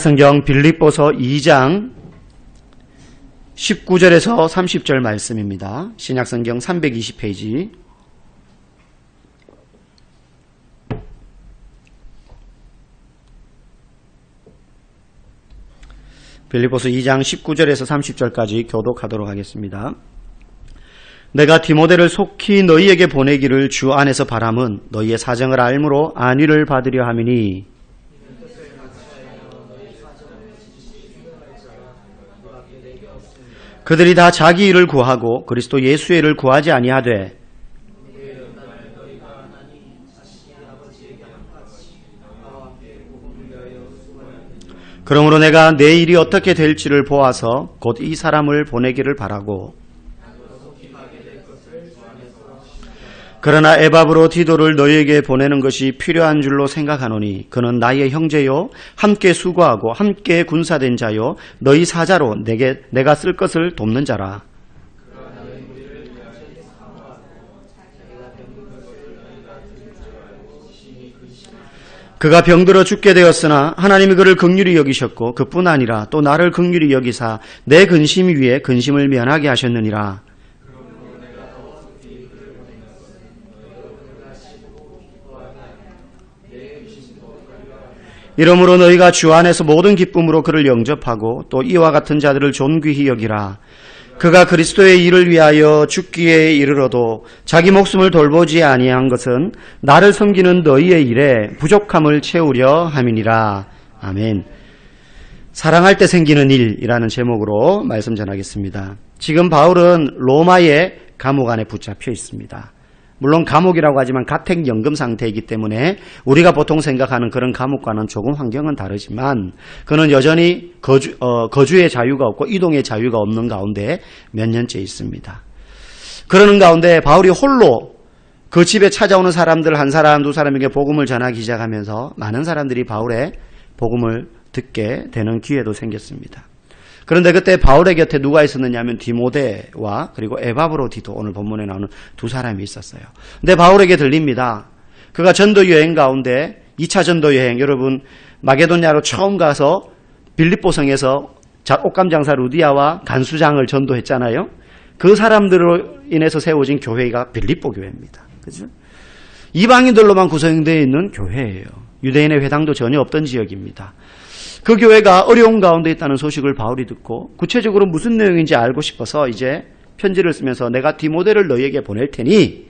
신약성경 빌립보서 2장 19절에서 30절 말씀입니다. 신약성경 320페이지. 빌립보서 2장 19절에서 30절까지 교독하도록 하겠습니다. 내가 디모데를 속히 너희에게 보내기를 주 안에서 바람은 너희의 사정을 알므로 안위를 받으려 함이니 그들이 다 자기 일을 구하고 그리스도 예수의 일을 구하지 아니하되 그러므로 내가 내 일이 어떻게 될지를 보아서 곧 이 사람을 보내기를 바라고 그러나 에바브로 디도를 너희에게 보내는 것이 필요한 줄로 생각하노니 그는 나의 형제요 함께 수고하고 함께 군사된 자요 너희 사자로 내가 쓸 것을 돕는 자라. 그가 병들어 죽게 되었으나 하나님이 그를 긍휼히 여기셨고 그뿐 아니라 또 나를 긍휼히 여기사 내 근심 위에 근심을 면하게 하셨느니라. 이러므로 너희가 주 안에서 모든 기쁨으로 그를 영접하고 또 이와 같은 자들을 존귀히 여기라. 그가 그리스도의 일을 위하여 죽기에 이르러도 자기 목숨을 돌보지 아니한 것은 나를 섬기는 너희의 일에 부족함을 채우려 함이니라. 아멘. 사랑할 때 생기는 일이라는 제목으로 말씀 전하겠습니다. 지금 바울은 로마의 감옥 안에 붙잡혀 있습니다. 물론 감옥이라고 하지만 가택연금 상태이기 때문에 우리가 보통 생각하는 그런 감옥과는 조금 환경은 다르지만 그는 여전히 거주의 자유가 없고 이동의 자유가 없는 가운데 몇 년째 있습니다. 그러는 가운데 바울이 홀로 그 집에 찾아오는 사람들 한 사람 두 사람에게 복음을 전하기 시작하면서 많은 사람들이 바울의 복음을 듣게 되는 기회도 생겼습니다. 그런데 그때 바울의 곁에 누가 있었느냐 하면 디모데와 그리고 에바브로디도 오늘 본문에 나오는 두 사람이 있었어요. 근데 바울에게 들립니다. 그가 전도 여행 가운데 2차 전도 여행, 여러분 마게도냐로 처음 가서 빌립보성에서 옷감 장사 루디아와 간수장을 전도했잖아요. 그 사람들로 인해서 세워진 교회가 빌립보 교회입니다. 그죠? 이방인들로만 구성되어 있는 교회예요. 유대인의 회당도 전혀 없던 지역입니다. 그 교회가 어려운 가운데 있다는 소식을 바울이 듣고 구체적으로 무슨 내용인지 알고 싶어서 이제 편지를 쓰면서 내가 디모데를 너희에게 보낼 테니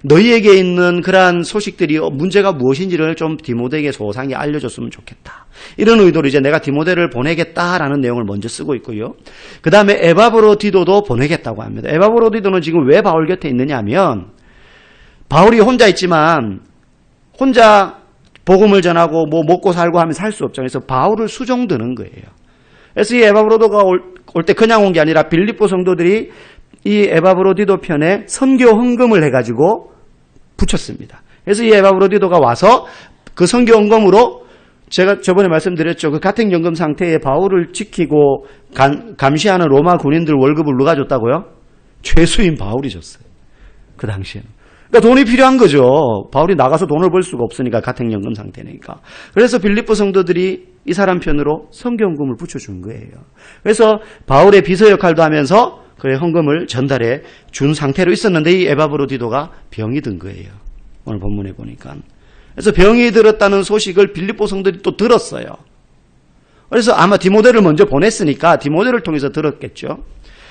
너희에게 있는 그러한 소식들이 문제가 무엇인지를 좀 디모데에게 소상히 알려줬으면 좋겠다. 이런 의도로 이제 내가 디모데를 보내겠다라는 내용을 먼저 쓰고 있고요. 그 다음에 에바브로디도도 보내겠다고 합니다. 에바브로디도는 지금 왜 바울 곁에 있느냐 하면 바울이 혼자 있지만 혼자 복음을 전하고 뭐 먹고 살고 하면 살 수 없잖아요. 그래서 바울을 수종드는 거예요. 그래서 이 에바브로도가 올 때 그냥 온 게 아니라 빌립보 성도들이 이 에바브로디도 편에 선교 헌금을 해가지고 붙였습니다. 그래서 이 에바브로디도가 와서 그 선교 헌금으로 제가 저번에 말씀드렸죠. 그 가택연금 상태에 바울을 지키고 감시하는 로마 군인들 월급을 누가 줬다고요? 죄수인 바울이 줬어요. 그 당시에는. 그러니까 돈이 필요한 거죠. 바울이 나가서 돈을 벌 수가 없으니까 가택연금 상태니까. 그래서 빌립보 성도들이 이 사람 편으로 선교헌금을 붙여준 거예요. 그래서 바울의 비서 역할도 하면서 그의 헌금을 전달해 준 상태로 있었는데 이 에바브로디도가 병이 든 거예요. 오늘 본문에 보니까. 그래서 병이 들었다는 소식을 빌립보 성도들이 또 들었어요. 그래서 아마 디모데를 먼저 보냈으니까 디모데를 통해서 들었겠죠.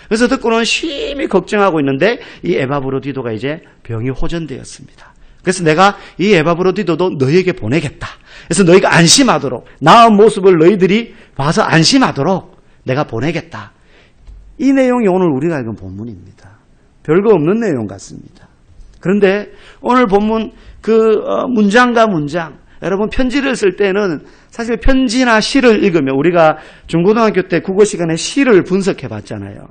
그래서 듣고는 심히 걱정하고 있는데 이 에바브로디도가 이제 병이 호전되었습니다. 그래서 내가 이 에바브로디도도 너희에게 보내겠다. 그래서 너희가 안심하도록 나은 모습을 너희들이 봐서 안심하도록 내가 보내겠다. 이 내용이 오늘 우리가 읽은 본문입니다. 별거 없는 내용 같습니다. 그런데 오늘 본문 그 문장과 문장, 여러분 편지를 쓸 때는 사실 편지나 시를 읽으면 우리가 중고등학교 때 국어 시간에 시를 분석해 봤잖아요.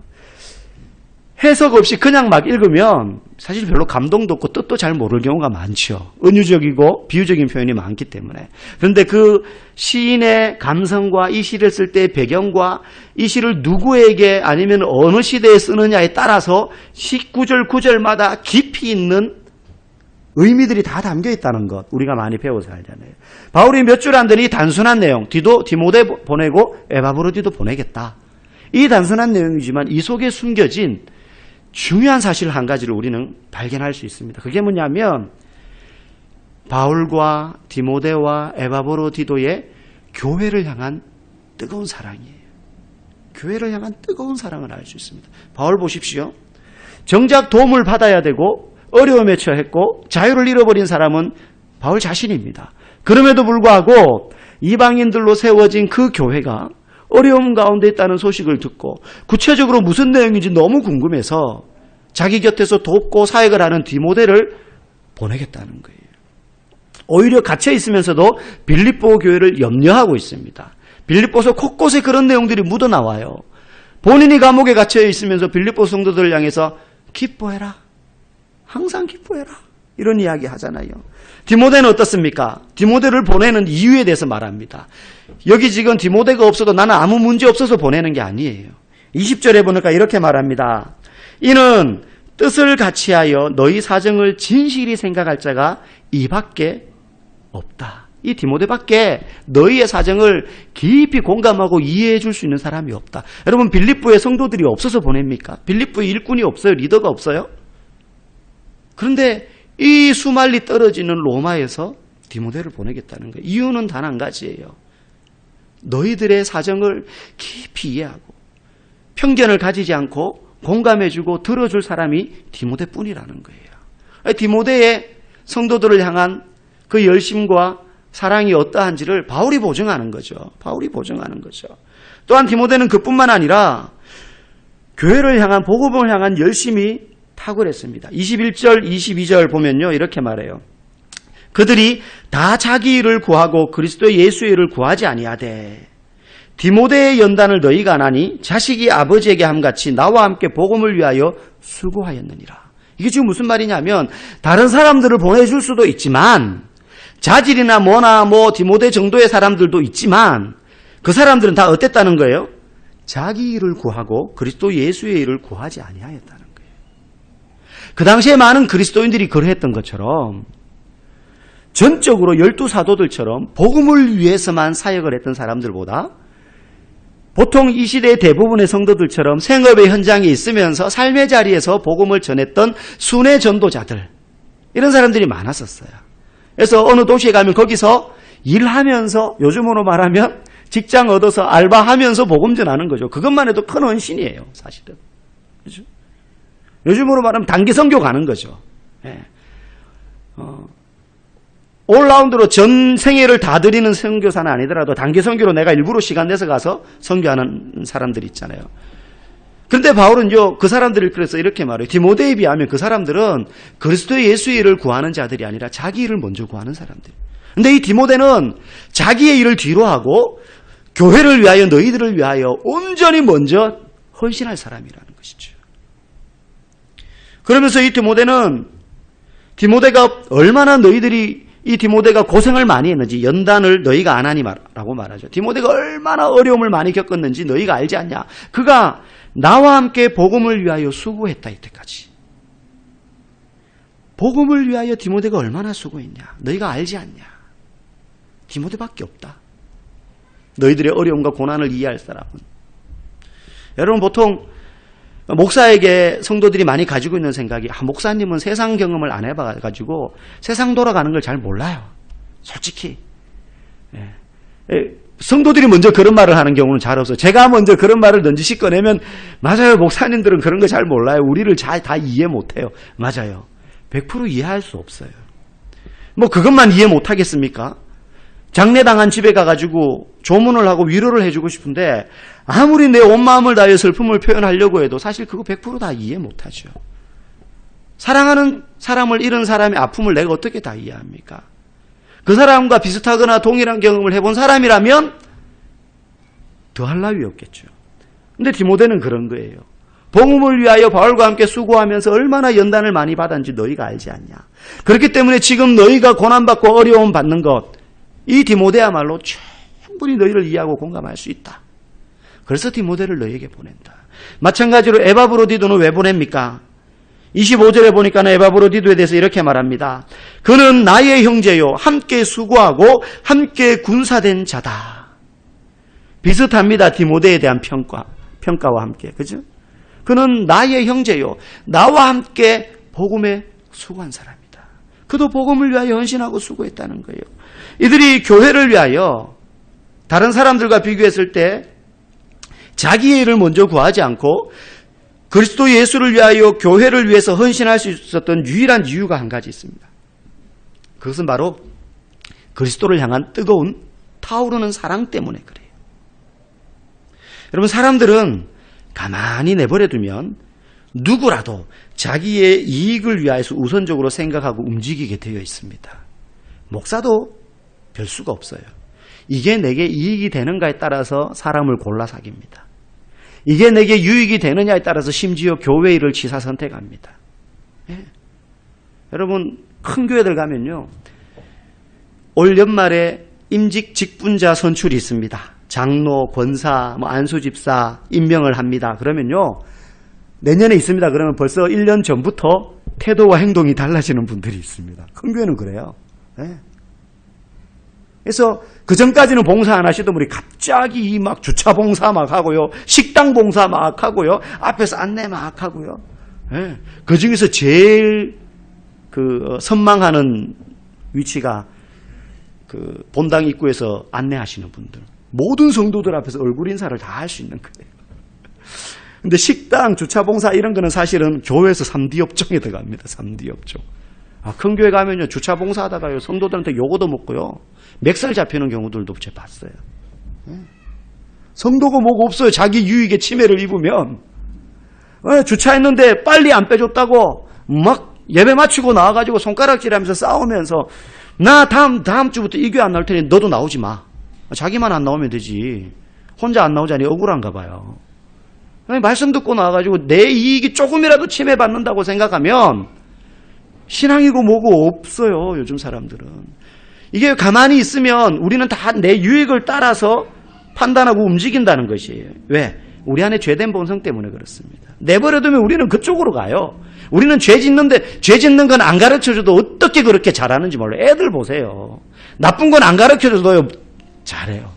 해석 없이 그냥 막 읽으면 사실 별로 감동도 없고 뜻도 잘 모를 경우가 많죠. 은유적이고 비유적인 표현이 많기 때문에. 그런데 그 시인의 감성과 이 시를 쓸 때의 배경과 이 시를 누구에게 아니면 어느 시대에 쓰느냐에 따라서 시 구절 구절마다 깊이 있는 의미들이 다 담겨 있다는 것 우리가 많이 배워서 알잖아요. 바울이 몇 줄 안 되는 이 단순한 내용, 디모데 보내고 에바브로디도 보내겠다. 이 단순한 내용이지만 이 속에 숨겨진 중요한 사실 한 가지를 우리는 발견할 수 있습니다. 그게 뭐냐면 바울과 디모데와 에바브로디도의 교회를 향한 뜨거운 사랑이에요. 교회를 향한 뜨거운 사랑을 알 수 있습니다. 바울 보십시오. 정작 도움을 받아야 되고 어려움에 처했고 자유를 잃어버린 사람은 바울 자신입니다. 그럼에도 불구하고 이방인들로 세워진 그 교회가 어려움 가운데 있다는 소식을 듣고 구체적으로 무슨 내용인지 너무 궁금해서 자기 곁에서 돕고 사역을 하는 디모데를 보내겠다는 거예요. 오히려 갇혀 있으면서도 빌립보 교회를 염려하고 있습니다. 빌립보서 곳곳에 그런 내용들이 묻어나와요. 본인이 감옥에 갇혀 있으면서 빌립보 성도들을 향해서 기뻐해라. 항상 기뻐해라. 이런 이야기 하잖아요. 디모데는 어떻습니까? 디모데를 보내는 이유에 대해서 말합니다. 여기 지금 디모데가 없어도 나는 아무 문제 없어서 보내는 게 아니에요. 20절에 보니까 이렇게 말합니다. 이는 뜻을 같이하여 너희 사정을 진실히 생각할 자가 이밖에 없다. 이 디모데밖에 너희의 사정을 깊이 공감하고 이해해 줄 수 있는 사람이 없다. 여러분 빌립보에 성도들이 없어서 보냅니까? 빌립보에 일꾼이 없어요? 리더가 없어요? 그런데 이 수말리 떨어지는 로마에서 디모데를 보내겠다는 거예요. 이유는 단 한 가지예요. 너희들의 사정을 깊이 이해하고 편견을 가지지 않고 공감해주고 들어줄 사람이 디모데뿐이라는 거예요. 디모데의 성도들을 향한 그 열심과 사랑이 어떠한지를 바울이 보증하는 거죠. 바울이 보증하는 거죠. 또한 디모데는 그뿐만 아니라 교회를 향한 복음을 향한 열심이 탁월했습니다. 21절, 22절 보면요. 이렇게 말해요. 그들이 다 자기 일을 구하고 그리스도 예수의 일을 구하지 아니하되 디모데의 연단을 너희가 안 하니 자식이 아버지에게 함같이 나와 함께 복음을 위하여 수고하였느니라. 이게 지금 무슨 말이냐면 다른 사람들을 보내줄 수도 있지만 자질이나 뭐나 디모데 정도의 사람들도 있지만 그 사람들은 다 어땠다는 거예요? 자기 일을 구하고 그리스도 예수의 일을 구하지 아니하였다는 거예요. 그 당시에 많은 그리스도인들이 그러했던 것처럼 전적으로 12사도들처럼 복음을 위해서만 사역을 했던 사람들보다 보통 이 시대의 대부분의 성도들처럼 생업의 현장에 있으면서 삶의 자리에서 복음을 전했던 순회 전도자들, 이런 사람들이 많았었어요. 그래서 어느 도시에 가면 거기서 일하면서, 요즘으로 말하면 직장 얻어서 알바하면서 복음 전하는 거죠. 그것만 해도 큰 헌신이에요, 사실은. 그렇죠? 요즘으로 말하면 단기 선교 가는 거죠. 예. 올라운드로 전 생애를 다 드리는 선교사는 아니더라도 단기 선교로 내가 일부러 시간 내서 가서 선교하는 사람들이 있잖아요. 그런데 바울은요, 그 사람들을 그래서 이렇게 말해요. 디모데에 비하면 그 사람들은 그리스도의 예수의 일을 구하는 자들이 아니라 자기 일을 먼저 구하는 사람들. 근데 이 디모데는 자기의 일을 뒤로 하고 교회를 위하여, 너희들을 위하여 온전히 먼저 헌신할 사람이라는 것이죠. 그러면서 이 디모데가 얼마나 이 디모데가 고생을 많이 했는지, 연단을 너희가 안 하니 라고 말하죠. 디모데가 얼마나 어려움을 많이 겪었는지 너희가 알지 않냐. 그가 나와 함께 복음을 위하여 수고했다, 이때까지. 복음을 위하여 디모데가 얼마나 수고했냐. 너희가 알지 않냐. 디모데밖에 없다. 너희들의 어려움과 고난을 이해할 사람은. 여러분, 보통 목사에게 성도들이 많이 가지고 있는 생각이, 목사님은 세상 경험을 안 해봐가지고 세상 돌아가는 걸 잘 몰라요. 솔직히. 성도들이 먼저 그런 말을 하는 경우는 잘 없어요. 제가 먼저 그런 말을 넌지시 꺼내면, 맞아요, 목사님들은 그런 거 잘 몰라요. 우리를 잘 다 이해 못해요. 맞아요. 100% 이해할 수 없어요. 그것만 이해 못하겠습니까? 장례당한 집에 가가지고 조문을 하고 위로를 해주고 싶은데 아무리 내 온 마음을 다해 슬픔을 표현하려고 해도 사실 그거 100% 다 이해 못하죠. 사랑하는 사람을 잃은 사람의 아픔을 내가 어떻게 다 이해합니까? 그 사람과 비슷하거나 동일한 경험을 해본 사람이라면 더할 나위 없겠죠. 근데 디모데는 그런 거예요. 복음을 위하여 바울과 함께 수고하면서 얼마나 연단을 많이 받았는지 너희가 알지 않냐. 그렇기 때문에 지금 너희가 고난받고 어려움 받는 것, 이 디모데야말로 충분히 너희를 이해하고 공감할 수 있다. 그래서 디모데를 너희에게 보낸다. 마찬가지로 에바브로디도는 왜 보냅니까? 25절에 보니까 에바브로디도에 대해서 이렇게 말합니다. 그는 나의 형제요 함께 수고하고 함께 군사된 자다. 비슷합니다. 디모데에 대한 평가와 함께. 그죠? 그는 나의 형제요 나와 함께 복음에 수고한 사람이다. 그도 복음을 위하여 헌신하고 수고했다는 거예요. 이들이 교회를 위하여 다른 사람들과 비교했을 때 자기의 일을 먼저 구하지 않고 그리스도 예수를 위하여 교회를 위해서 헌신할 수 있었던 유일한 이유가 한 가지 있습니다. 그것은 바로 그리스도를 향한 뜨거운 타오르는 사랑 때문에 그래요. 여러분, 사람들은 가만히 내버려두면 누구라도 자기의 이익을 위하여서 우선적으로 생각하고 움직이게 되어 있습니다. 목사도 별 수가 없어요. 이게 내게 이익이 되는가에 따라서 사람을 골라 사깁니다. 이게 내게 유익이 되느냐에 따라서 심지어 교회 일을 취사 선택합니다. 예. 여러분, 큰 교회들 가면요, 올 연말에 임직 직분자 선출이 있습니다. 장로, 권사, 안수집사 임명을 합니다. 그러면요, 내년에 있습니다. 그러면 벌써 1년 전부터 태도와 행동이 달라지는 분들이 있습니다. 큰 교회는 그래요. 예. 그래서 그 전까지는 봉사 안 하시던 분이 갑자기 막 주차 봉사 막 하고요, 식당 봉사 막 하고요, 앞에서 안내 막 하고요. 예. 그 중에서 제일 선망하는 위치가 본당 입구에서 안내하시는 분들. 모든 성도들 앞에서 얼굴 인사를 다 할 수 있는 거예요. 근데 식당, 주차 봉사 이런 거는 사실은 교회에서 3D 업종에 들어갑니다. 3D 업종. 큰 교회 가면요, 주차 봉사 하다가요, 성도들한테 요거도 먹고요, 멱살 잡히는 경우들도 제가 봤어요. 성도가 뭐가 없어요. 자기 유익에 침해를 입으면. 주차했는데 빨리 안 빼줬다고 막 예배 마치고 나와가지고 손가락질하면서 싸우면서, 나 다음 주부터 이 교회 안 나올 테니 너도 나오지 마. 자기만 안 나오면 되지. 혼자 안 나오자니 억울한가 봐요. 말씀 듣고 나와가지고 내 이익이 조금이라도 침해받는다고 생각하면 신앙이고 뭐고 없어요. 요즘 사람들은. 이게 가만히 있으면 우리는 다 내 유익을 따라서 판단하고 움직인다는 것이에요. 왜? 우리 안에 죄된 본성 때문에 그렇습니다. 내버려두면 우리는 그쪽으로 가요. 우리는 죄 짓는 건 안 가르쳐줘도 어떻게 그렇게 잘하는지 몰라요. 애들 보세요. 나쁜 건 안 가르쳐줘도 잘해요.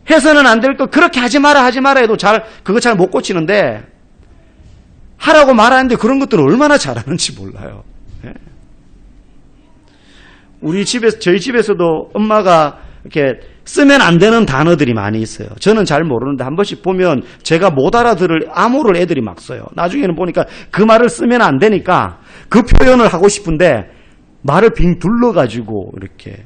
해서는 안 될 거 그렇게 하지 마라 해도 그거 잘 못 고치는데, 하라고 말하는데 그런 것들을 얼마나 잘하는지 몰라요. 예. 저희 집에서도 엄마가 이렇게 쓰면 안 되는 단어들이 많이 있어요. 저는 잘 모르는데 한 번씩 보면 제가 못 알아들을 암호를 애들이 막 써요. 나중에는 보니까 그 말을 쓰면 안 되니까 그 표현을 하고 싶은데 말을 빙 둘러가지고 이렇게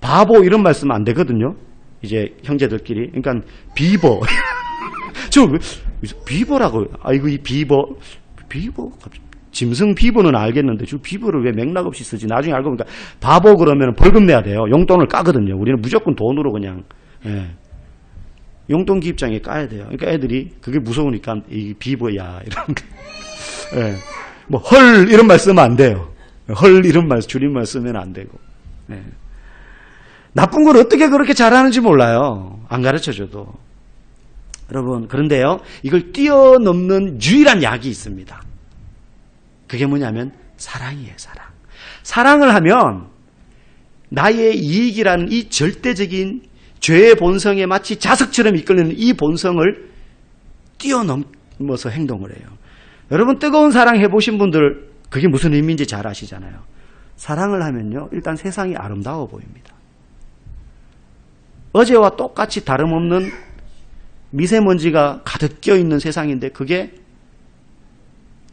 바보 이런 말 쓰면 안 되거든요. 이제 형제들끼리. 그러니까 비버. 저 비버라고. 아이고 이 비버. 짐승 비버는 알겠는데 저 비버를 왜 맥락 없이 쓰지? 나중에 알고 보니까 바보 그러면 벌금 내야 돼요. 용돈을 까거든요. 우리는 무조건 돈으로 그냥. 예. 용돈기 입장에 까야 돼요. 그러니까 애들이 그게 무서우니까 이 비버야 이런 거. 예. 헐 이런 말 쓰면 안 돼요. 헐 이런 말 줄임말 쓰면 안 되고. 예. 나쁜 걸 어떻게 그렇게 잘하는지 몰라요. 안 가르쳐줘도. 여러분, 그런데요, 이걸 뛰어넘는 유일한 약이 있습니다. 그게 뭐냐면 사랑이에요. 사랑. 사랑을 하면 나의 이익이라는 이 절대적인 죄의 본성에 마치 자석처럼 이끌리는 이 본성을 뛰어넘어서 행동을 해요. 여러분, 뜨거운 사랑 해보신 분들 그게 무슨 의미인지 잘 아시잖아요. 사랑을 하면요, 일단 세상이 아름다워 보입니다. 어제와 똑같이 다름없는 미세먼지가 가득 껴있는 세상인데 그게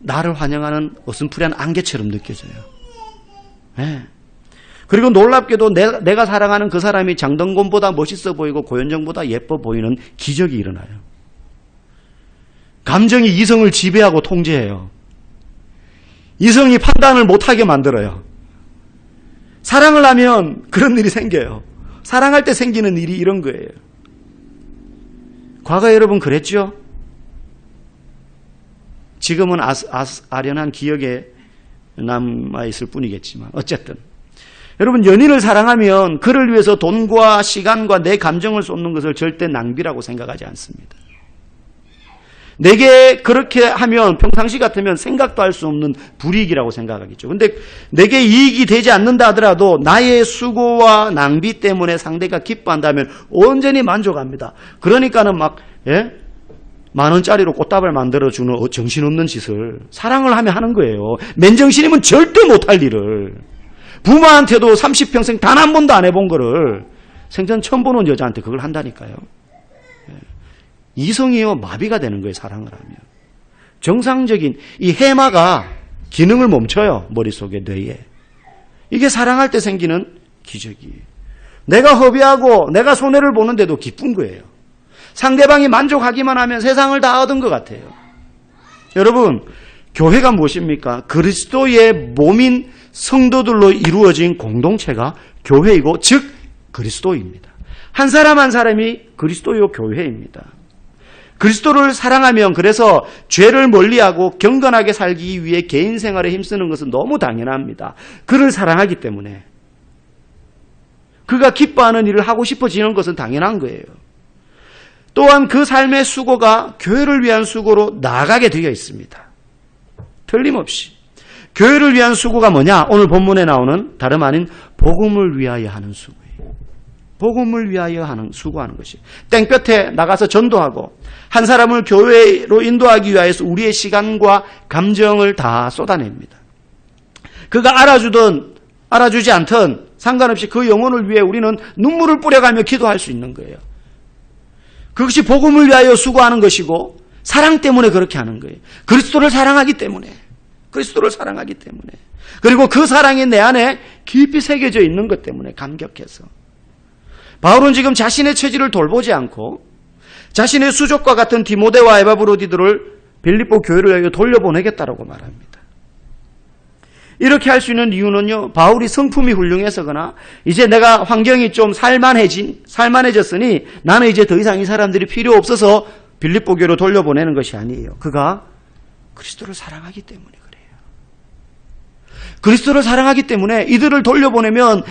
나를 환영하는 어슴푸레한 안개처럼 느껴져요. 네. 그리고 놀랍게도 내가 사랑하는 그 사람이 장동건보다 멋있어 보이고 고현정보다 예뻐 보이는 기적이 일어나요. 감정이 이성을 지배하고 통제해요. 이성이 판단을 못하게 만들어요. 사랑을 하면 그런 일이 생겨요. 사랑할 때 생기는 일이 이런 거예요. 과거에 여러분 그랬죠? 지금은 아련한 기억에 남아있을 뿐이겠지만 어쨌든 여러분, 연인을 사랑하면 그를 위해서 돈과 시간과 내 감정을 쏟는 것을 절대 낭비라고 생각하지 않습니다. 내게 그렇게 하면 평상시 같으면 생각도 할 수 없는 불이익이라고 생각하겠죠. 근데 내게 이익이 되지 않는다 하더라도 나의 수고와 낭비 때문에 상대가 기뻐한다면 온전히 만족합니다. 그러니까는 막 10,000원짜리로 꽃다발 만들어주는 정신없는 짓을 사랑을 하며 하는 거예요. 맨정신이면 절대 못할 일을. 부모한테도 30평생 단 한 번도 안 해본 거를 생전 처음 보는 여자한테 그걸 한다니까요. 이성이요 마비가 되는 거예요. 사랑을 하면. 정상적인 이 해마가 기능을 멈춰요. 머릿속에 뇌에. 이게 사랑할 때 생기는 기적이에요. 내가 허비하고 내가 손해를 보는데도 기쁜 거예요. 상대방이 만족하기만 하면 세상을 다 얻은 것 같아요. 여러분, 교회가 무엇입니까? 그리스도의 몸인 성도들로 이루어진 공동체가 교회이고 즉 그리스도입니다. 한 사람 한 사람이 그리스도요 교회입니다. 그리스도를 사랑하면 그래서 죄를 멀리하고 경건하게 살기 위해 개인 생활에 힘쓰는 것은 너무 당연합니다. 그를 사랑하기 때문에. 그가 기뻐하는 일을 하고 싶어지는 것은 당연한 거예요. 또한 그 삶의 수고가 교회를 위한 수고로 나아가게 되어 있습니다. 틀림없이. 교회를 위한 수고가 뭐냐? 오늘 본문에 나오는 다름 아닌 복음을 위하여 하는 수고예요. 복음을 위하여 수고하는 것이. 땡볕에 나가서 전도하고 한 사람을 교회로 인도하기 위해서 우리의 시간과 감정을 다 쏟아냅니다. 그가 알아주든 알아주지 않든 상관없이 그 영혼을 위해 우리는 눈물을 뿌려가며 기도할 수 있는 거예요. 그것이 복음을 위하여 수고하는 것이고 사랑 때문에 그렇게 하는 거예요. 그리스도를 사랑하기 때문에. 그리스도를 사랑하기 때문에. 그리고 그 사랑이 내 안에 깊이 새겨져 있는 것 때문에 감격해서. 바울은 지금 자신의 처지를 돌보지 않고 자신의 수족과 같은 디모데와 에바브로디들을 빌립보 교회를 위하여 돌려보내겠다라고 말합니다. 이렇게 할 수 있는 이유는요, 바울이 성품이 훌륭해서거나 이제 내가 환경이 좀 살만해졌으니 나는 이제 더 이상 이 사람들이 필요 없어서 빌립보 교회로 돌려보내는 것이 아니에요. 그가 그리스도를 사랑하기 때문에 그래요. 그리스도를 사랑하기 때문에 이들을 돌려보내면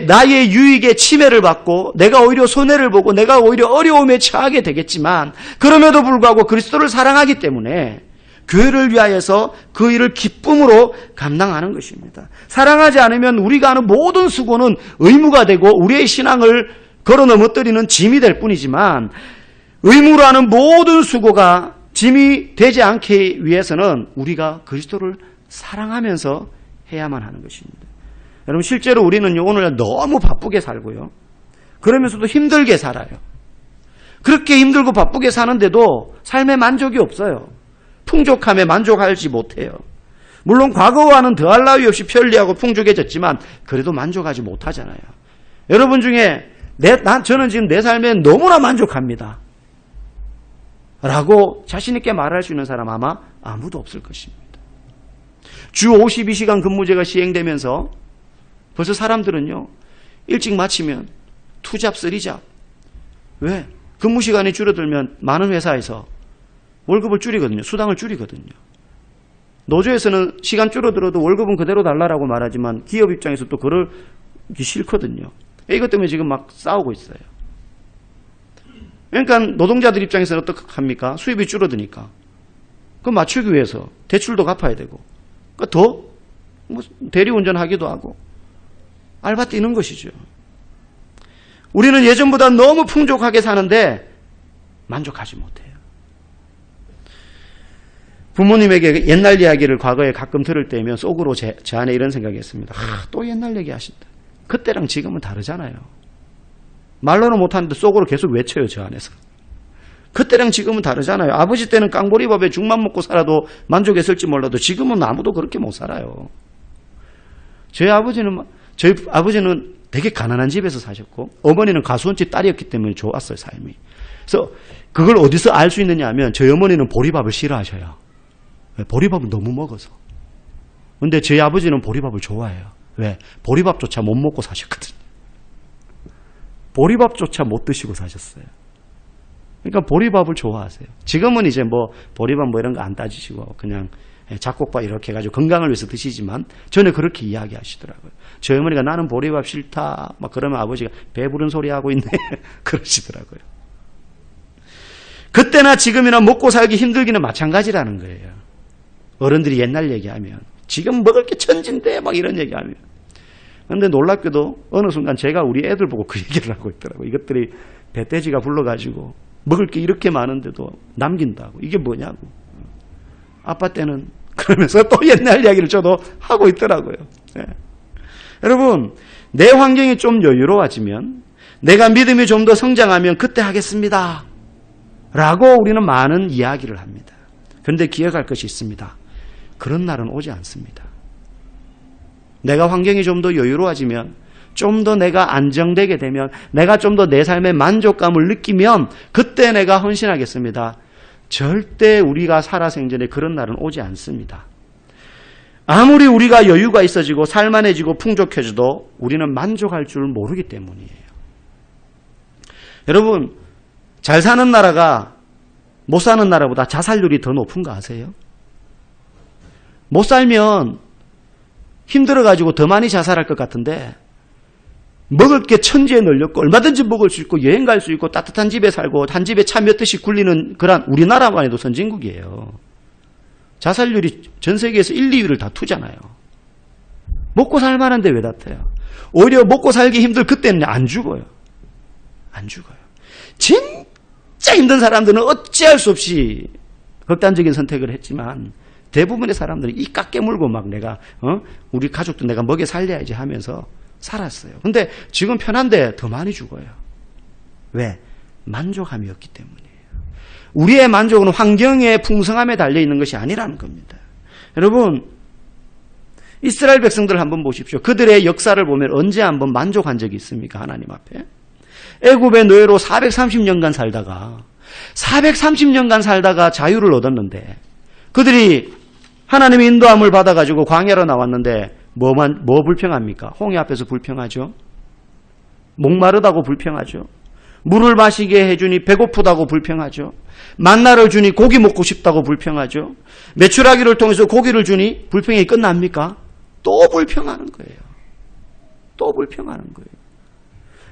나의 유익에 침해를 받고 내가 오히려 손해를 보고 내가 오히려 어려움에 처하게 되겠지만 그럼에도 불구하고 그리스도를 사랑하기 때문에 교회를 위하여서 그 일을 기쁨으로 감당하는 것입니다. 사랑하지 않으면 우리가 하는 모든 수고는 의무가 되고 우리의 신앙을 걸어 넘어뜨리는 짐이 될 뿐이지만 의무로 하는 모든 수고가 짐이 되지 않기 위해서는 우리가 그리스도를 사랑하면서 해야만 하는 것입니다. 여러분 실제로 우리는요 오늘 너무 바쁘게 살고요. 그러면서도 힘들게 살아요. 그렇게 힘들고 바쁘게 사는데도 삶에 만족이 없어요. 풍족함에 만족하지 못해요. 물론 과거와는 더할 나위 없이 편리하고 풍족해졌지만 그래도 만족하지 못하잖아요. 여러분 중에 저는 지금 내 삶에 너무나 만족합니다. 라고 자신 있게 말할 수 있는 사람 아마 아무도 없을 것입니다. 주 52시간 근무제가 시행되면서 벌써 사람들은요. 일찍 마치면 투잡, 쓰리잡. 왜? 근무 시간이 줄어들면 많은 회사에서 월급을 줄이거든요. 수당을 줄이거든요. 노조에서는 시간 줄어들어도 월급은 그대로 달라라고 말하지만 기업 입장에서 또 그러기 싫거든요. 이것 때문에 지금 막 싸우고 있어요. 그러니까 노동자들 입장에서는 어떡합니까? 수입이 줄어드니까. 그거 맞추기 위해서 대출도 갚아야 되고 그러니까 더 대리운전하기도 하고 알바 뛰는 것이죠. 우리는 예전보다 너무 풍족하게 사는데 만족하지 못해요. 부모님에게 옛날 이야기를 과거에 가끔 들을 때면 속으로 제 안에 이런 생각이 있습니다. 또 옛날 얘기 하신다. 그때랑 지금은 다르잖아요. 말로는 못하는데 속으로 계속 외쳐요. 저 안에서. 그때랑 지금은 다르잖아요. 아버지 때는 깡보리밥에 죽만 먹고 살아도 만족했을지 몰라도 지금은 아무도 그렇게 못 살아요. 저희 아버지는 되게 가난한 집에서 사셨고 어머니는 가수원집 딸이었기 때문에 좋았어요. 삶이. 그래서 그걸 어디서 알 수 있느냐 하면 저희 어머니는 보리밥을 싫어하셔요. 보리밥을 너무 먹어서. 근데 저희 아버지는 보리밥을 좋아해요. 왜? 보리밥조차 못 먹고 사셨거든요. 보리밥조차 못 드시고 사셨어요. 그러니까 보리밥을 좋아하세요. 지금은 이제 보리밥 이런 거 안 따지시고 그냥 잡곡밥 이렇게 해가지고 건강을 위해서 드시지만 전에 그렇게 이야기하시더라고요. 저희 어머니가 나는 보리밥 싫다. 그러면 아버지가 배부른 소리 하고 있네. 그러시더라고요. 그때나 지금이나 먹고 살기 힘들기는 마찬가지라는 거예요. 어른들이 옛날 얘기하면 지금 먹을 게 천진데 막 이런 얘기하면. 그런데 놀랍게도 어느 순간 제가 우리 애들 보고 그 얘기를 하고 있더라고요. 이것들이 배돼지가 불러가지고 먹을 게 이렇게 많은데도 남긴다고. 이게 뭐냐고. 아빠 때는 그러면서 또 옛날 이야기를 저도 하고 있더라고요. 네. 여러분, 내 환경이 좀 여유로워지면, 내가 믿음이 좀 더 성장하면 그때 하겠습니다 라고 우리는 많은 이야기를 합니다. 그런데 기억할 것이 있습니다. 그런 날은 오지 않습니다. 내가 환경이 좀 더 여유로워지면, 좀 더 내가 안정되게 되면, 내가 좀 더 내 삶의 만족감을 느끼면 그때 내가 헌신하겠습니다. 절대 우리가 살아생전에 그런 날은 오지 않습니다. 아무리 우리가 여유가 있어지고 살만해지고 풍족해져도 우리는 만족할 줄 모르기 때문이에요. 여러분, 잘 사는 나라가 못 사는 나라보다 자살률이 더 높은 거 아세요? 못 살면 힘들어가지고 더 많이 자살할 것 같은데 먹을 게 천지에 널렸고 얼마든지 먹을 수 있고 여행 갈 수 있고 따뜻한 집에 살고 한 집에 차 몇 대씩 굴리는 그런 우리나라만 해도 선진국이에요. 자살률이 전 세계에서 1, 2위를 다투잖아요. 먹고 살만한데 왜 다투요? 오히려 먹고 살기 힘들 그때는 안 죽어요. 안 죽어요. 진짜 힘든 사람들은 어찌할 수 없이 극단적인 선택을 했지만 대부분의 사람들은 이 깎게 물고 막 내가 우리 가족도 내가 먹여 살려야지 하면서 살았어요. 근데 지금 편한데 더 많이 죽어요. 왜? 만족함이 없기 때문이에요. 우리의 만족은 환경의 풍성함에 달려있는 것이 아니라는 겁니다. 여러분, 이스라엘 백성들 한번 보십시오. 그들의 역사를 보면 언제 한번 만족한 적이 있습니까? 하나님 앞에. 애굽의 노예로 430년간 살다가 자유를 얻었는데 그들이 하나님의 인도함을 받아가지고 광야로 나왔는데 뭐 불평합니까? 홍해 앞에서 불평하죠. 목마르다고 불평하죠. 물을 마시게 해주니 배고프다고 불평하죠. 만나를 주니 고기 먹고 싶다고 불평하죠. 메추라기를 통해서 고기를 주니 불평이 끝납니까? 또 불평하는 거예요. 또 불평하는 거예요.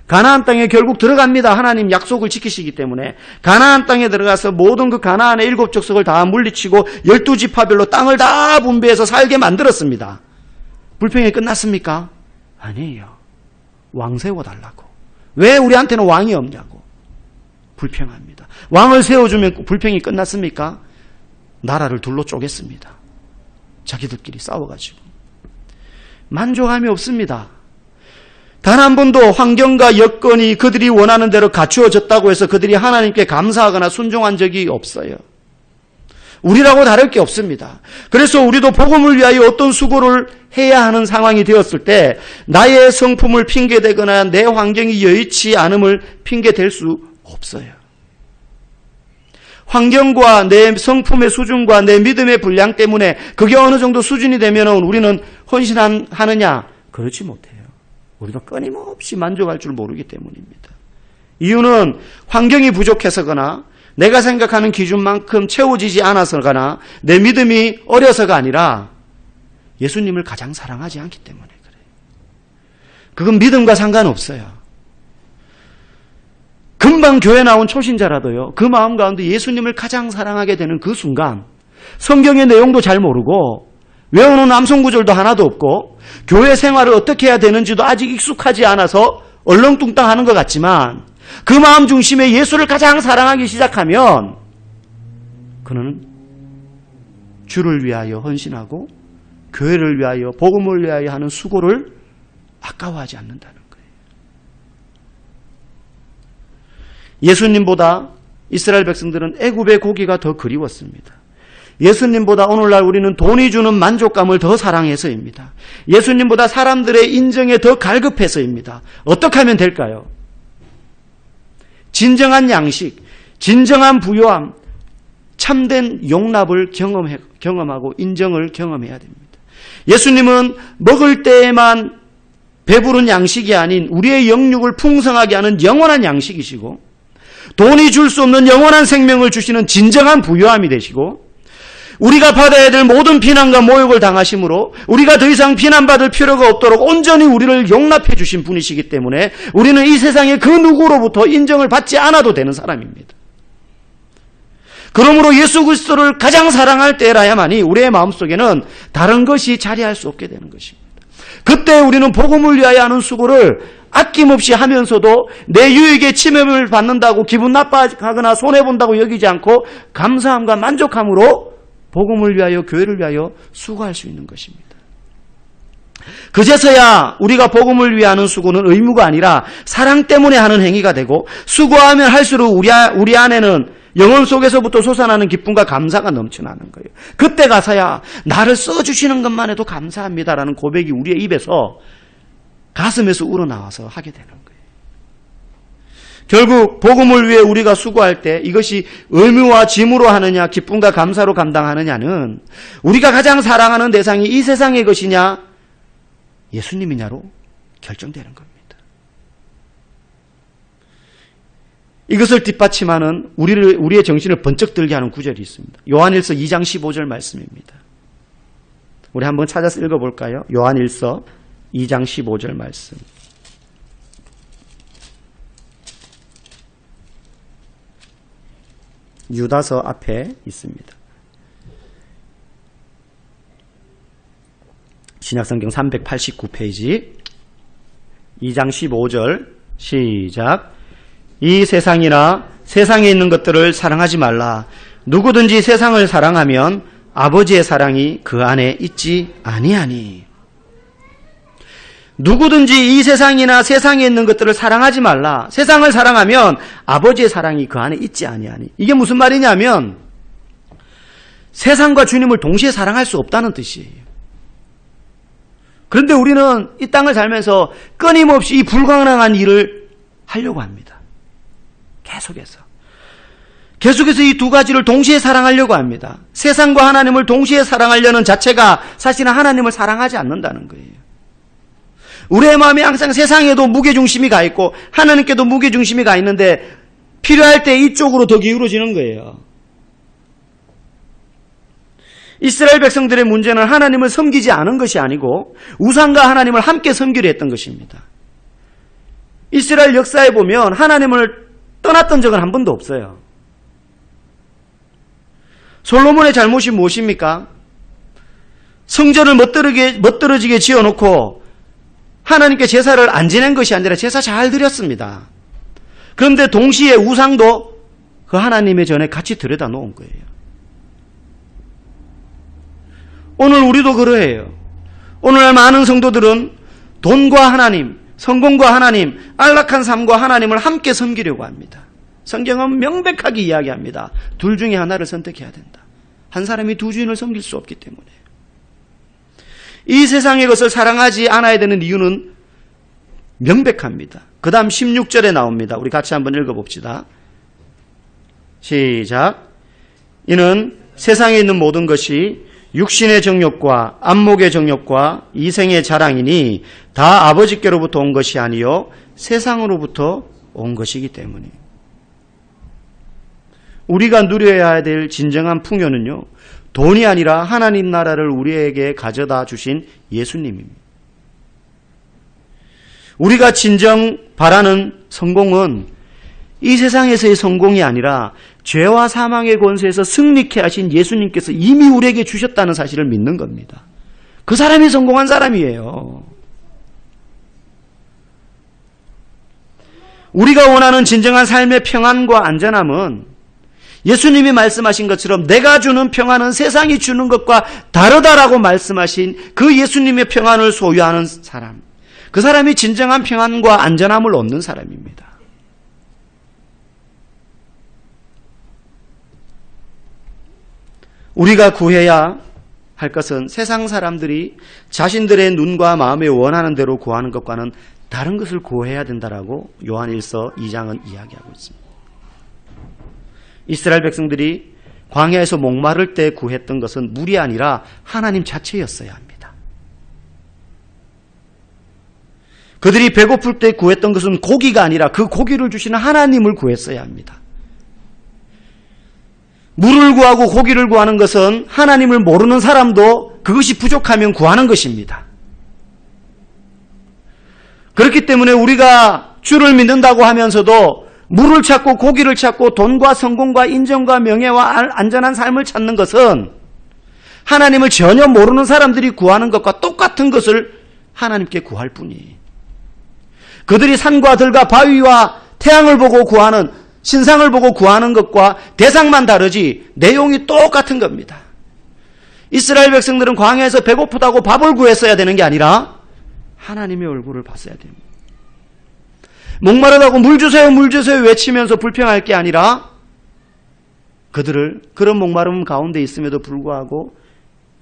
가나안 땅에 결국 들어갑니다. 하나님 약속을 지키시기 때문에 가나안 땅에 들어가서 모든 그 가나안의 7족속을 다 물리치고 12지파별로 땅을 다 분배해서 살게 만들었습니다. 불평이 끝났습니까? 아니에요. 왕 세워달라고. 왜 우리한테는 왕이 없냐고 불평합니다. 왕을 세워주면 불평이 끝났습니까? 나라를 둘로 쪼갰습니다. 자기들끼리 싸워가지고. 만족함이 없습니다. 단 한 번도 환경과 여건이 그들이 원하는 대로 갖추어졌다고 해서 그들이 하나님께 감사하거나 순종한 적이 없어요. 우리라고 다를 게 없습니다. 그래서 우리도 복음을 위하여 어떤 수고를 해야 하는 상황이 되었을 때 나의 성품을 핑계대거나 내 환경이 여의치 않음을 핑계댈 수 없어요. 환경과 내 성품의 수준과 내 믿음의 분량 때문에 그게 어느 정도 수준이 되면 우리는 헌신하느냐? 그렇지 못해요. 우리도 끊임없이 만족할 줄 모르기 때문입니다. 이유는 환경이 부족해서거나 내가 생각하는 기준만큼 채워지지 않아서거나 내 믿음이 어려서가 아니라 예수님을 가장 사랑하지 않기 때문에 그래요. 그건 믿음과 상관없어요. 금방 교회 나온 초신자라도요. 그 마음 가운데 예수님을 가장 사랑하게 되는 그 순간 성경의 내용도 잘 모르고 외우는 암송구절도 하나도 없고 교회 생활을 어떻게 해야 되는지도 아직 익숙하지 않아서 얼렁뚱땅하는 것 같지만 그 마음 중심에 예수를 가장 사랑하기 시작하면 그는 주를 위하여 헌신하고 교회를 위하여 복음을 위하여 하는 수고를 아까워하지 않는다는 거예요. 예수님보다 이스라엘 백성들은 애굽의 고기가 더 그리웠습니다. 예수님보다 오늘날 우리는 돈이 주는 만족감을 더 사랑해서입니다. 예수님보다 사람들의 인정에 더 갈급해서입니다. 어떻게 하면 될까요? 진정한 양식, 진정한 부요함, 참된 용납을 경험하고 인정을 경험해야 됩니다. 예수님은 먹을 때에만 배부른 양식이 아닌 우리의 영육을 풍성하게 하는 영원한 양식이시고 돈이 줄 수 없는 영원한 생명을 주시는 진정한 부요함이 되시고 우리가 받아야 될 모든 비난과 모욕을 당하심으로 우리가 더 이상 비난받을 필요가 없도록 온전히 우리를 용납해 주신 분이시기 때문에 우리는 이 세상의 그 누구로부터 인정을 받지 않아도 되는 사람입니다. 그러므로 예수 그리스도를 가장 사랑할 때라야만이 우리의 마음속에는 다른 것이 자리할 수 없게 되는 것입니다. 그때 우리는 복음을 위하여 하는 수고를 아낌없이 하면서도 내 유익에 침해를 받는다고 기분 나빠하거나 손해본다고 여기지 않고 감사함과 만족함으로 복음을 위하여 교회를 위하여 수고할 수 있는 것입니다. 그제서야 우리가 복음을 위해 하는 수고는 의무가 아니라 사랑 때문에 하는 행위가 되고 수고하면 할수록 우리 안에는 영혼 속에서부터 솟아나는 기쁨과 감사가 넘쳐나는 거예요. 그때 가서야 나를 써주시는 것만 해도 감사합니다라는 고백이 우리의 입에서 가슴에서 우러나와서 하게 되는 거예요. 결국 복음을 위해 우리가 수고할 때 이것이 의무와 짐으로 하느냐 기쁨과 감사로 감당하느냐는 우리가 가장 사랑하는 대상이 이 세상의 것이냐 예수님이냐로 결정되는 겁니다. 이것을 뒷받침하는 우리의 정신을 번쩍 들게 하는 구절이 있습니다. 요한일서 2장 15절 말씀입니다. 우리 한번 찾아서 읽어볼까요? 요한일서 2장 15절 말씀. 유다서 앞에 있습니다. 신약성경 389페이지 2장 15절 시작. 이 세상이나 세상에 있는 것들을 사랑하지 말라. 누구든지 세상을 사랑하면 아버지의 사랑이 그 안에 있지 아니하니. 누구든지 이 세상이나 세상에 있는 것들을 사랑하지 말라. 세상을 사랑하면 아버지의 사랑이 그 안에 있지 아니하니. 이게 무슨 말이냐면 세상과 주님을 동시에 사랑할 수 없다는 뜻이에요. 그런데 우리는 이 땅을 살면서 끊임없이 이 불가능한 일을 하려고 합니다. 계속해서 이 두 가지를 동시에 사랑하려고 합니다. 세상과 하나님을 동시에 사랑하려는 자체가 사실은 하나님을 사랑하지 않는다는 거예요. 우리의 마음에 항상 세상에도 무게중심이 가 있고 하나님께도 무게중심이 가 있는데 필요할 때 이쪽으로 더 기울어지는 거예요. 이스라엘 백성들의 문제는 하나님을 섬기지 않은 것이 아니고 우상과 하나님을 함께 섬기려 했던 것입니다. 이스라엘 역사에 보면 하나님을 떠났던 적은 한 번도 없어요. 솔로몬의 잘못이 무엇입니까? 성전을 멋들어지게 지어놓고 하나님께 제사를 안 지낸 것이 아니라 제사 잘 드렸습니다. 그런데 동시에 우상도 그 하나님의 전에 같이 들여다 놓은 거예요. 오늘 우리도 그러해요. 오늘날 많은 성도들은 돈과 하나님, 성공과 하나님, 안락한 삶과 하나님을 함께 섬기려고 합니다. 성경은 명백하게 이야기합니다. 둘 중에 하나를 선택해야 된다. 한 사람이 두 주인을 섬길 수 없기 때문에. 이 세상의 것을 사랑하지 않아야 되는 이유는 명백합니다. 그 다음 16절에 나옵니다. 우리 같이 한번 읽어봅시다. 시작. 이는 세상에 있는 모든 것이 육신의 정욕과 안목의 정욕과 이생의 자랑이니 다 아버지께로부터 온 것이 아니요 세상으로부터 온 것이기 때문에. 우리가 누려야 될 진정한 풍요는요, 돈이 아니라 하나님 나라를 우리에게 가져다 주신 예수님입니다. 우리가 진정 바라는 성공은 이 세상에서의 성공이 아니라 죄와 사망의 권세에서 승리케 하신 예수님께서 이미 우리에게 주셨다는 사실을 믿는 겁니다. 그 사람이 성공한 사람이에요. 우리가 원하는 진정한 삶의 평안과 안전함은 예수님이 말씀하신 것처럼 내가 주는 평안은 세상이 주는 것과 다르다라고 말씀하신 그 예수님의 평안을 소유하는 사람, 그 사람이 진정한 평안과 안전함을 얻는 사람입니다. 우리가 구해야 할 것은 세상 사람들이 자신들의 눈과 마음에 원하는 대로 구하는 것과는 다른 것을 구해야 된다라고 요한일서 2장은 이야기하고 있습니다. 이스라엘 백성들이 광야에서 목마를 때 구했던 것은 물이 아니라 하나님 자체였어야 합니다. 그들이 배고플 때 구했던 것은 고기가 아니라 그 고기를 주시는 하나님을 구했어야 합니다. 물을 구하고 고기를 구하는 것은 하나님을 모르는 사람도 그것이 부족하면 구하는 것입니다. 그렇기 때문에 우리가 주를 믿는다고 하면서도 물을 찾고 고기를 찾고 돈과 성공과 인정과 명예와 안전한 삶을 찾는 것은 하나님을 전혀 모르는 사람들이 구하는 것과 똑같은 것을 하나님께 구할 뿐이. 그들이 산과 들과 바위와 태양을 보고 구하는, 신상을 보고 구하는 것과 대상만 다르지 내용이 똑같은 겁니다. 이스라엘 백성들은 광야에서 배고프다고 밥을 구했어야 되는 게 아니라 하나님의 얼굴을 봤어야 됩니다. 목마르다고 물 주세요 물 주세요 외치면서 불평할 게 아니라 그들을 그런 목마름 가운데 있음에도 불구하고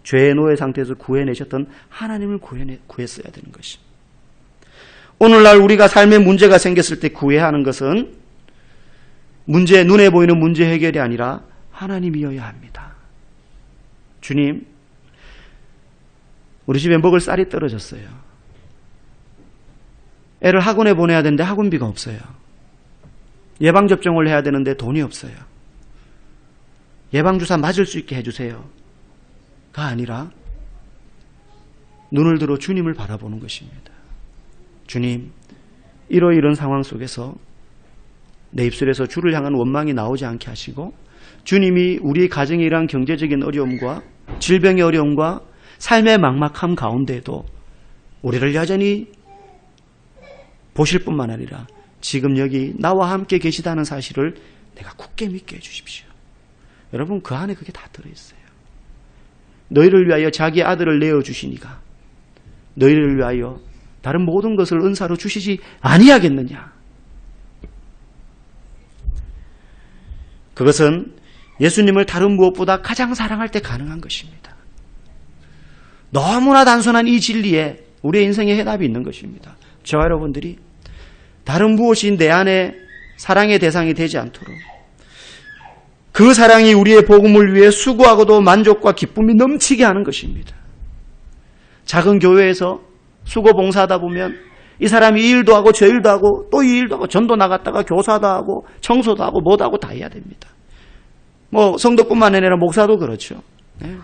죄의 노예 상태에서 구해내셨던 하나님을 구했어야 되는 것입니다. 오늘날 우리가 삶에 문제가 생겼을 때 구해야 하는 것은 눈에 보이는 문제 해결이 아니라 하나님이어야 합니다. 주님, 우리 집에 먹을 쌀이 떨어졌어요. 애를 학원에 보내야 되는데 학원비가 없어요. 예방접종을 해야 되는데 돈이 없어요. 예방주사 맞을 수 있게 해주세요. 가 아니라 눈을 들어 주님을 바라보는 것입니다. 주님, 이런 상황 속에서 내 입술에서 주를 향한 원망이 나오지 않게 하시고 주님이 우리 가정에 이러한 경제적인 어려움과 질병의 어려움과 삶의 막막함 가운데에도 우리를 여전히 보실 뿐만 아니라 지금 여기 나와 함께 계시다는 사실을 내가 굳게 믿게 해주십시오. 여러분, 그 안에 그게 다 들어있어요. 너희를 위하여 자기 아들을 내어주시니가 너희를 위하여 다른 모든 것을 은사로 주시지 아니하겠느냐. 그것은 예수님을 다른 무엇보다 가장 사랑할 때 가능한 것입니다. 너무나 단순한 이 진리에 우리의 인생의 해답이 있는 것입니다. 저와 여러분들이 다른 무엇이 내 안에 사랑의 대상이 되지 않도록 그 사랑이 우리의 복음을 위해 수고하고도 만족과 기쁨이 넘치게 하는 것입니다. 작은 교회에서 수고 봉사하다 보면 이 사람이 이 일도 하고 저 일도 하고 또 이 일도 하고 전도 나갔다가 교사도 하고 청소도 하고 뭐도 하고 다 해야 됩니다. 성도뿐만 아니라 목사도 그렇죠. 네.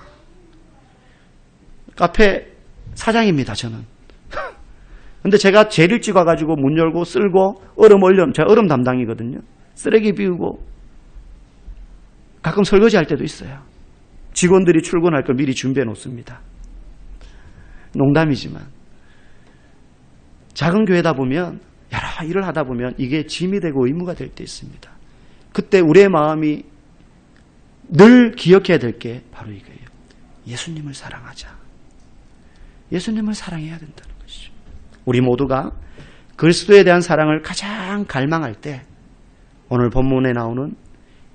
카페 사장입니다, 저는. 근데 제가 제일 일찍 와가지고 문 열고 쓸고 제가 얼음 담당이거든요. 쓰레기 비우고 가끔 설거지 할 때도 있어요. 직원들이 출근할 걸 미리 준비해 놓습니다. 농담이지만 작은 교회다 보면 여러 일을 하다 보면 이게 짐이 되고 의무가 될 때 있습니다. 그때 우리의 마음이 늘 기억해야 될 게 바로 이거예요. 예수님을 사랑하자. 예수님을 사랑해야 된다는 것이죠. 우리 모두가 그리스도에 대한 사랑을 가장 갈망할 때 오늘 본문에 나오는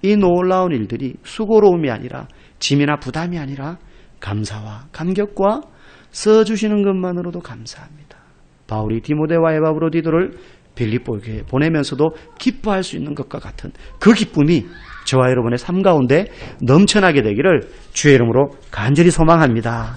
이 놀라운 일들이 수고로움이 아니라 짐이나 부담이 아니라 감사와 감격과 써주시는 것만으로도 감사합니다. 바울이 디모데와 에바브로디도를 빌립보에 보내면서도 기뻐할 수 있는 것과 같은 그 기쁨이 저와 여러분의 삶 가운데 넘쳐나게 되기를 주의 이름으로 간절히 소망합니다.